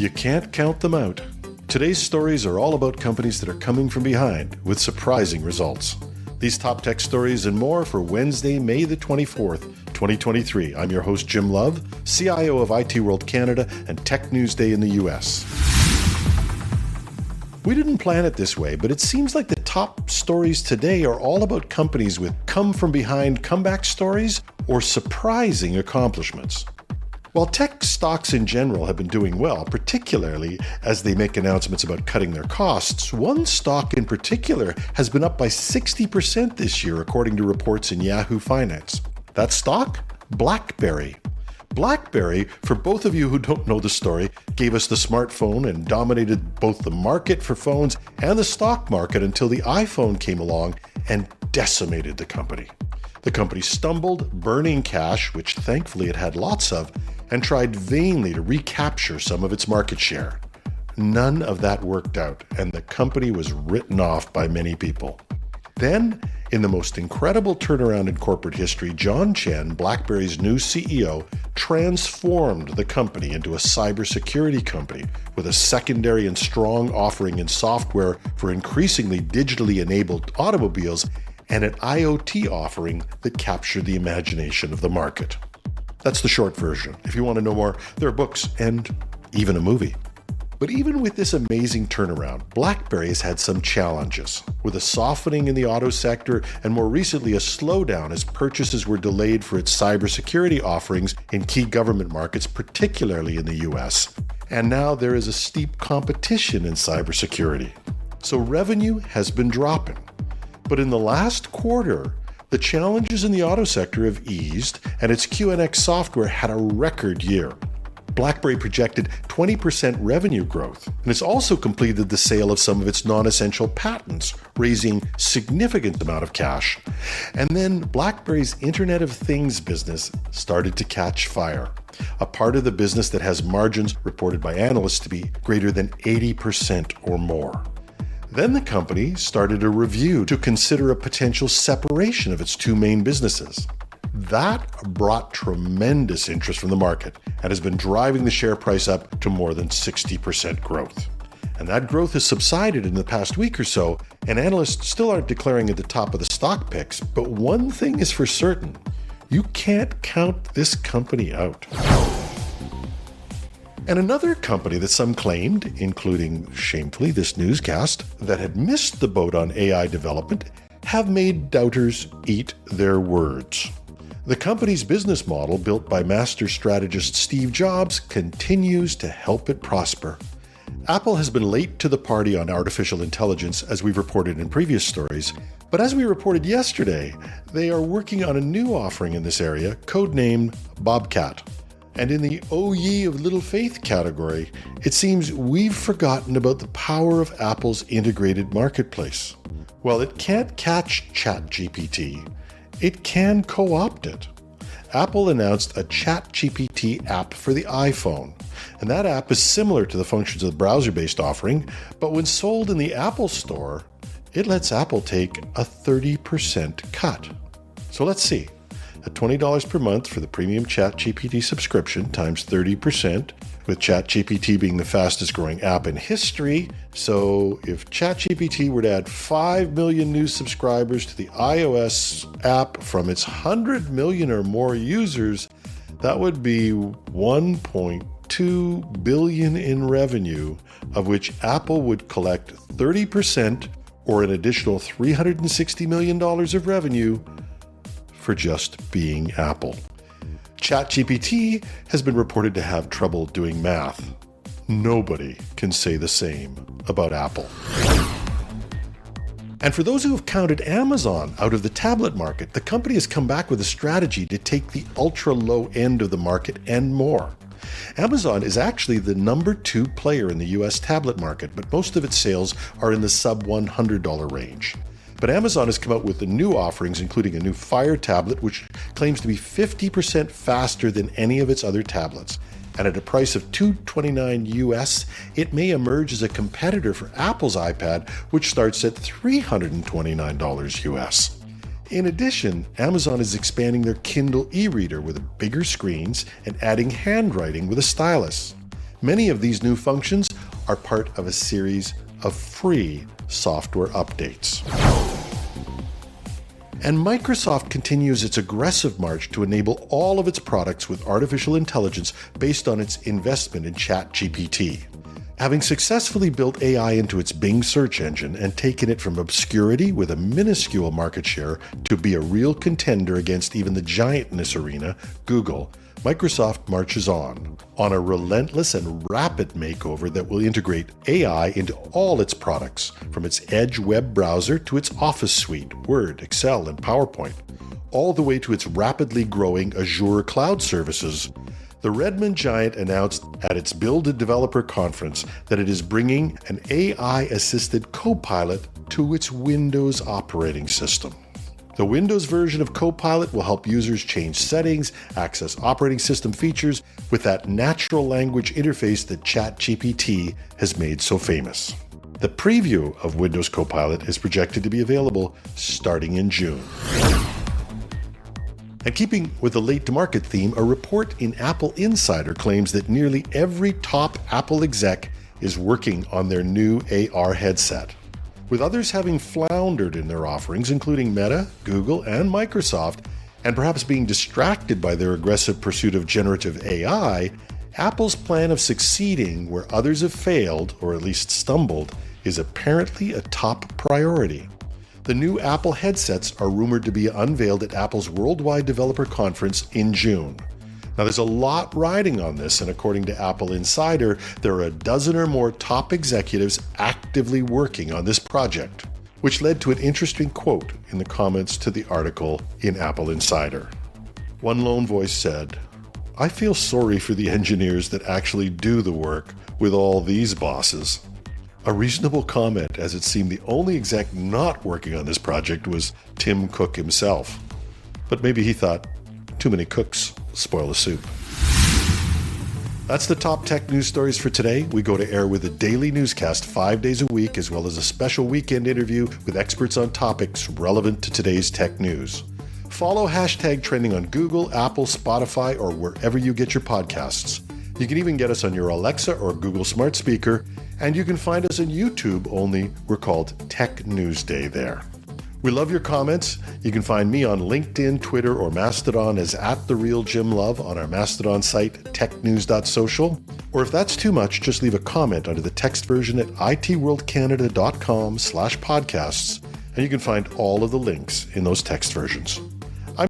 You can't count them out. Today's stories are all about companies that are coming from behind with surprising results. These top tech stories and more for Wednesday, May the 24th, 2023. I'm your host, Jim Love, CIO of IT World Canada and Tech News Day in the US. We didn't plan it this way, but it seems like the top stories today are all about companies with come-from-behind comeback stories or surprising accomplishments. While tech stocks in general have been doing well, particularly as they make announcements about cutting their costs, one stock in particular has been up by 60% this year, according to reports in Yahoo Finance. That stock? BlackBerry. BlackBerry, for both of you who don't know the story, gave us the smartphone and dominated both the market for phones and the stock market until the iPhone came along and decimated the company. The company stumbled, burning cash, which thankfully it had lots of, and tried vainly to recapture some of its market share. None of that worked out, and the company was written off by many people. Then, in the most incredible turnaround in corporate history, John Chen, BlackBerry's new CEO, transformed the company into a cybersecurity company with a secondary and strong offering in software for increasingly digitally enabled automobiles and an IoT offering that captured the imagination of the market. That's the short version. If you want to know more, there are books and even a movie. But even with this amazing turnaround, BlackBerry has had some challenges, with a softening in the auto sector and more recently a slowdown as purchases were delayed for its cybersecurity offerings in key government markets, particularly in the US. And now there is a steep competition in cybersecurity. So revenue has been dropping. But in the last quarter, the challenges in the auto sector have eased, and its QNX software had a record year. BlackBerry projected 20% revenue growth, and it's also completed the sale of some of its non-essential patents, raising significant amount of cash. And then BlackBerry's Internet of Things business started to catch fire, a part of the business that has margins reported by analysts to be greater than 80% or more. Then the company started a review to consider a potential separation of its two main businesses. That brought tremendous interest from the market and has been driving the share price up to more than 60% growth. And that growth has subsided in the past week or so, and analysts still aren't declaring at the top of the stock picks. But one thing is for certain, you can't count this company out. And another company that some claimed, including, shamefully, this newscast, that had missed the boat on AI development, have made doubters eat their words. The company's business model, built by master strategist Steve Jobs, continues to help it prosper. Apple has been late to the party on artificial intelligence, as we've reported in previous stories, but as we reported yesterday, they are working on a new offering in this area, codenamed Bobcat. And in the "Oh ye of little faith" category, it seems we've forgotten about the power of Apple's integrated marketplace. While it can't catch ChatGPT, it can co-opt it. Apple announced a ChatGPT app for the iPhone, and that app is similar to the functions of the browser-based offering, but when sold in the Apple Store, it lets Apple take a 30% cut. So let's see. At $20 per month for the premium ChatGPT subscription times 30%, with ChatGPT being the fastest growing app in history. So if ChatGPT were to add 5 million new subscribers to the iOS app from its 100 million or more users, that would be 1.2 billion in revenue, of which Apple would collect 30% or an additional $360 million of revenue for just being Apple. ChatGPT has been reported to have trouble doing math. Nobody can say the same about Apple. And for those who have counted Amazon out of the tablet market, the company has come back with a strategy to take the ultra-low end of the market and more. Amazon is actually the number 2 player in the US tablet market, but most of its sales are in the sub-$100 range. But Amazon has come out with the new offerings, including a new Fire tablet, which claims to be 50% faster than any of its other tablets. And at a price of $229 US, it may emerge as a competitor for Apple's iPad, which starts at $329 US. In addition, Amazon is expanding their Kindle e-reader with bigger screens and adding handwriting with a stylus. Many of these new functions are part of a series of free software updates. And Microsoft continues its aggressive march to enable all of its products with artificial intelligence based on its investment in ChatGPT. Having successfully built AI into its Bing search engine and taken it from obscurity with a minuscule market share to be a real contender against even the giant in this arena, Google, Microsoft marches on a relentless and rapid makeover that will integrate AI into all its products, from its Edge web browser to its Office suite, Word, Excel, and PowerPoint, all the way to its rapidly growing Azure cloud services. The Redmond giant announced at its Build a Developer conference that it is bringing an AI-assisted Copilot to its Windows operating system. The Windows version of Copilot will help users change settings, access operating system features with that natural language interface that ChatGPT has made so famous. The preview of Windows Copilot is projected to be available starting in June. And keeping with the late-to-market theme, a report in Apple Insider claims that nearly every top Apple exec is working on their new AR headset. With others having floundered in their offerings, including Meta, Google, and Microsoft, and perhaps being distracted by their aggressive pursuit of generative AI, Apple's plan of succeeding where others have failed, or at least stumbled, is apparently a top priority. The new Apple headsets are rumored to be unveiled at Apple's Worldwide Developer Conference in June. Now, there's a lot riding on this, and according to Apple Insider, there are a dozen or more top executives actively working on this project, which led to an interesting quote in the comments to the article in Apple Insider. One lone voice said, "I feel sorry for the engineers that actually do the work with all these bosses." A reasonable comment, as it seemed the only exec not working on this project was Tim Cook himself. But maybe he thought, too many cooks spoil the soup. That's the top tech news stories for today. We go to air with a daily newscast 5 days a week, as well as a special weekend interview with experts on topics relevant to today's tech news. Follow #trending on Google, Apple, Spotify, or wherever you get your podcasts. You can even get us on your Alexa or Google smart speaker, and you can find us on YouTube, only we're called Tech News Day there. We love your comments. You can find me on LinkedIn, Twitter, or Mastodon as @TheRealJimLove on our Mastodon site, technews.social. Or if that's too much, just leave a comment under the text version at itworldcanada.com/podcasts, and you can find all of the links in those text versions.